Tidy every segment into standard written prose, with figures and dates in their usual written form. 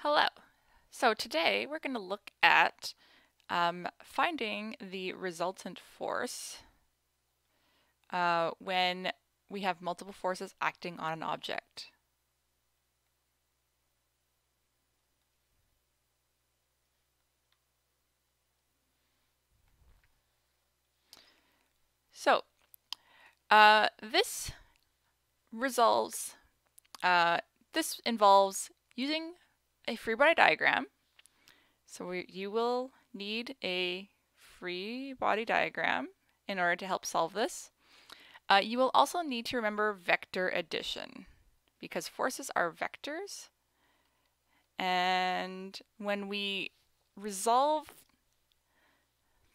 Hello. So today we're going to look at finding the resultant force when we have multiple forces acting on an object. So this results. This involves using a free body diagram. So you will need a free body diagram in order to help solve this. You will also need to remember vector addition because forces are vectors. And when we resolve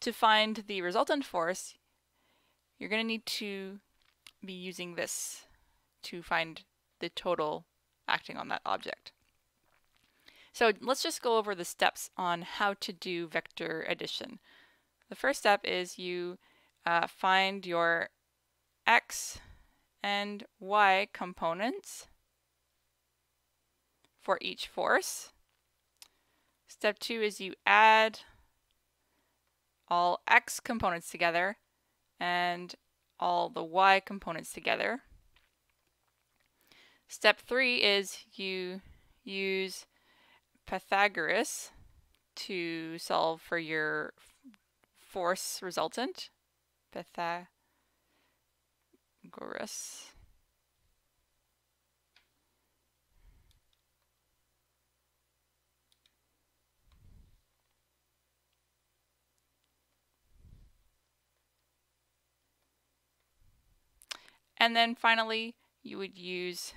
to find the resultant force, you're going to need to be using this to find the total acting on that object. So let's just go over the steps on how to do vector addition. The first step is you find your x and y components for each force. Step 2 is you add all x components together and all the y components together. Step 3 is you use Pythagoras to solve for your force resultant. Pythagoras. And then finally, you would use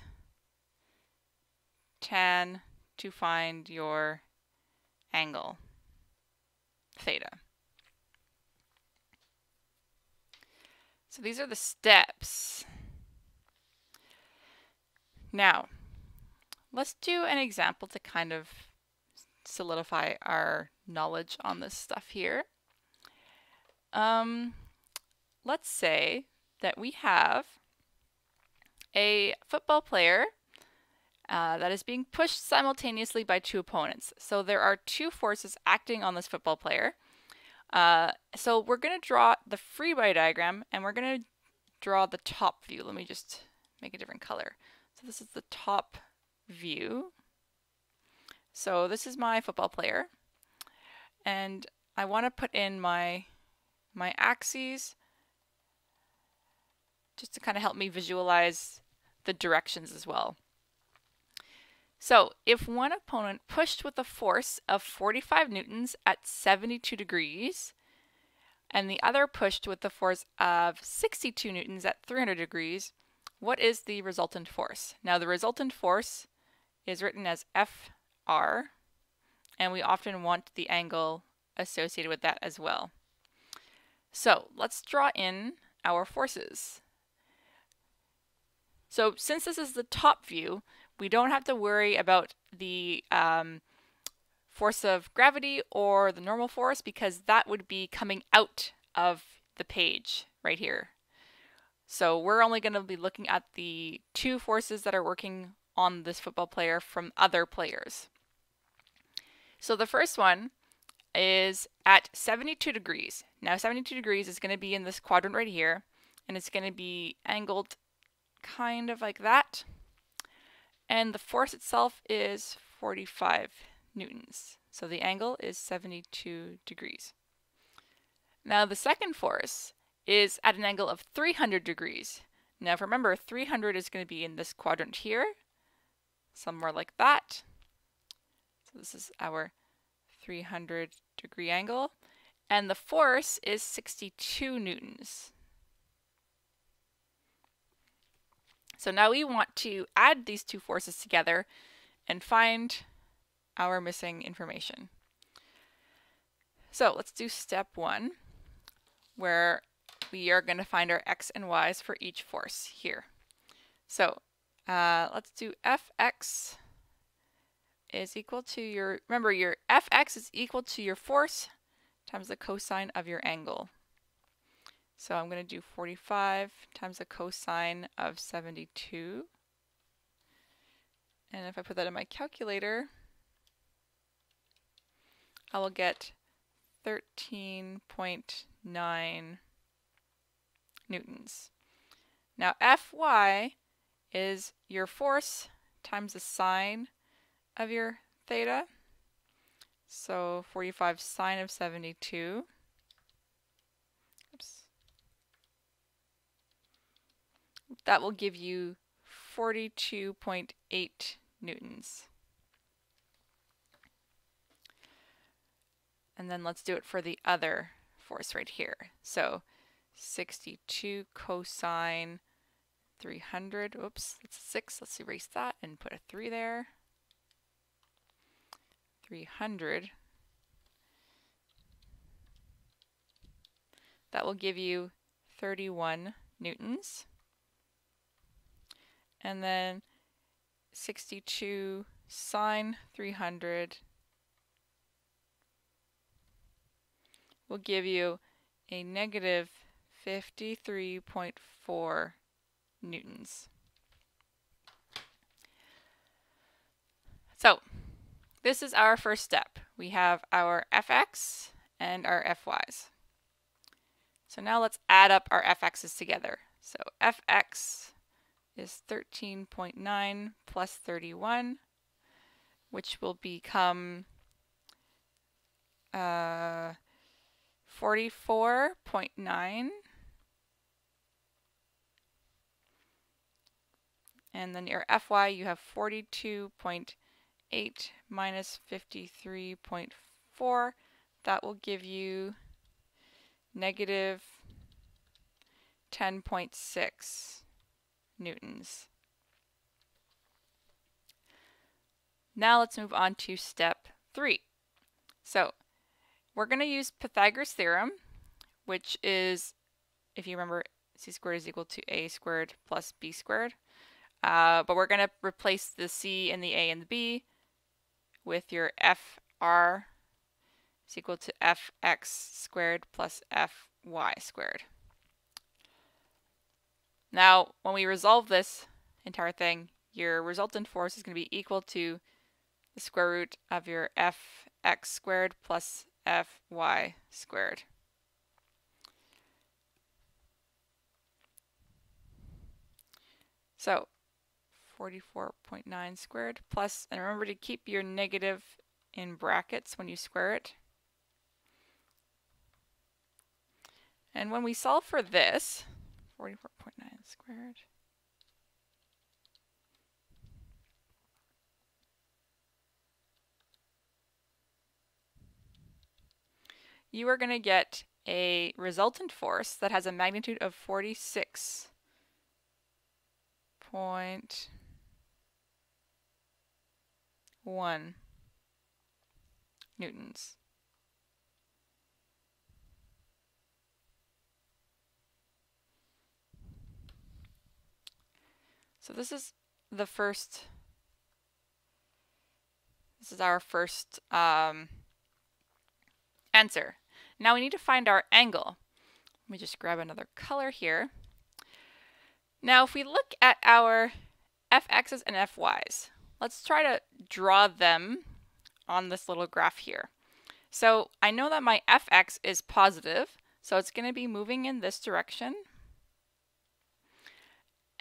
tan to find your angle, theta. So these are the steps. Now, let's do an example to kind of solidify our knowledge on this stuff here. Let's say that we have a football player that is being pushed simultaneously by two opponents. So there are two forces acting on this football player. So we're going to draw the free body diagram and we're going to draw the top view. Let me just make a different color. So this is the top view. So this is my football player and I want to put in my axes just to kind of help me visualize the directions as well. So if one opponent pushed with a force of 45 newtons at 72 degrees and the other pushed with the force of 62 newtons at 300 degrees, what is the resultant force? Now the resultant force is written as FR, and we often want the angle associated with that as well. So let's draw in our forces. So since this is the top view, we don't have to worry about the force of gravity or the normal force because that would be coming out of the page right here. So we're only going to be looking at the two forces that are working on this football player from other players. So the first one is at 72 degrees. Now 72 degrees is going to be in this quadrant right here, and it's going to be angled kind of like that. And the force itself is 45 newtons. So the angle is 72 degrees. Now the second force is at an angle of 300 degrees. Now remember, 300 is going to be in this quadrant here, somewhere like that. So this is our 300 degree angle. And the force is 62 newtons. So now we want to add these two forces together and find our missing information. So let's do step 1, where we are going to find our x and y's for each force here. So let's do fx is equal to your, remember your fx is equal to your force times the cosine of your angle. So I'm going to do 45 times the cosine of 72. And if I put that in my calculator, I will get 13.9 newtons. Now Fy is your force times the sine of your theta. So 45 sine of 72. Oops. That will give you 42.8 newtons. And then let's do it for the other force right here. So 62 cosine 300. Oops, that's a 6. Let's erase that and put a 3 there. 300. That will give you 31 newtons. And then 62 sine 300 will give you a negative 53.4 newtons. So this is our first step. We have our Fx and our Fy's. So now let's add up our Fx's together. So Fx is 13.9 plus 31, which will become 44.9. And then your Fy, you have 42.8 minus 53.4. That will give you negative 10.6 newtons. Now let's move on to step 3. So we're going to use Pythagoras Theorem, which is, if you remember, c squared is equal to a squared plus b squared. But we're going to replace the c and the a and the b with your fr is equal to fx squared plus fy squared. Now, when we resolve this entire thing, your resultant force is going to be equal to the square root of your fx squared plus fy squared. So 44.9 squared plus, and remember to keep your negative in brackets when you square it. And when we solve for this, 44.9 squared, you are going to get a resultant force that has a magnitude of 46.1 newtons. So this is our first answer. Now we need to find our angle. Let me just grab another color here. Now if we look at our fx's and fy's, let's try to draw them on this little graph here. So I know that my fx is positive, so it's going to be moving in this direction.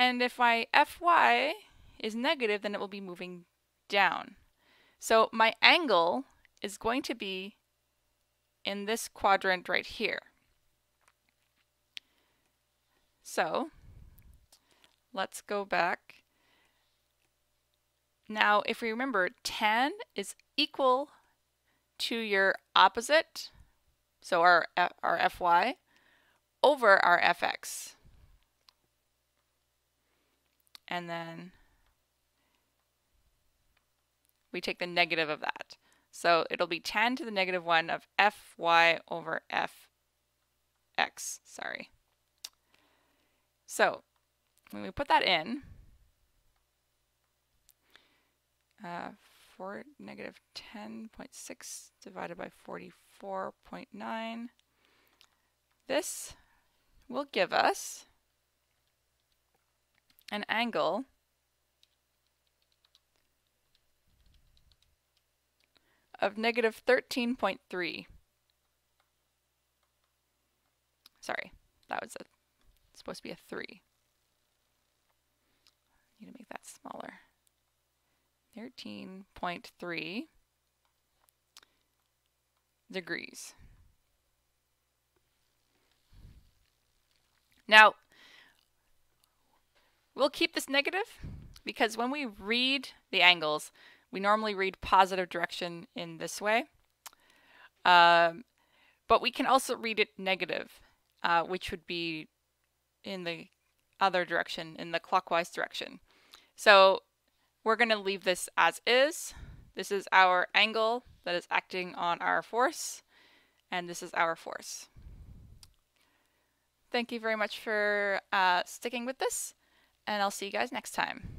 And if my fy is negative, then it will be moving down. So my angle is going to be in this quadrant right here. So let's go back. Now, if we remember, tan is equal to your opposite, so our fy, over our fx. And then we take the negative of that. So it'll be tan to the negative 1 of fy over fx. Sorry. So when we put that in, for negative 10.6 divided by 44.9, this will give us an angle of negative 13.3. Sorry, that was supposed to be a 3. I need to make that smaller. 13.3 degrees. Now, we'll keep this negative because when we read the angles, we normally read positive direction in this way. But we can also read it negative, which would be in the other direction, in the clockwise direction. So we're going to leave this as is. This is our angle that is acting on our force, and this is our force. Thank you very much for sticking with this, and I'll see you guys next time.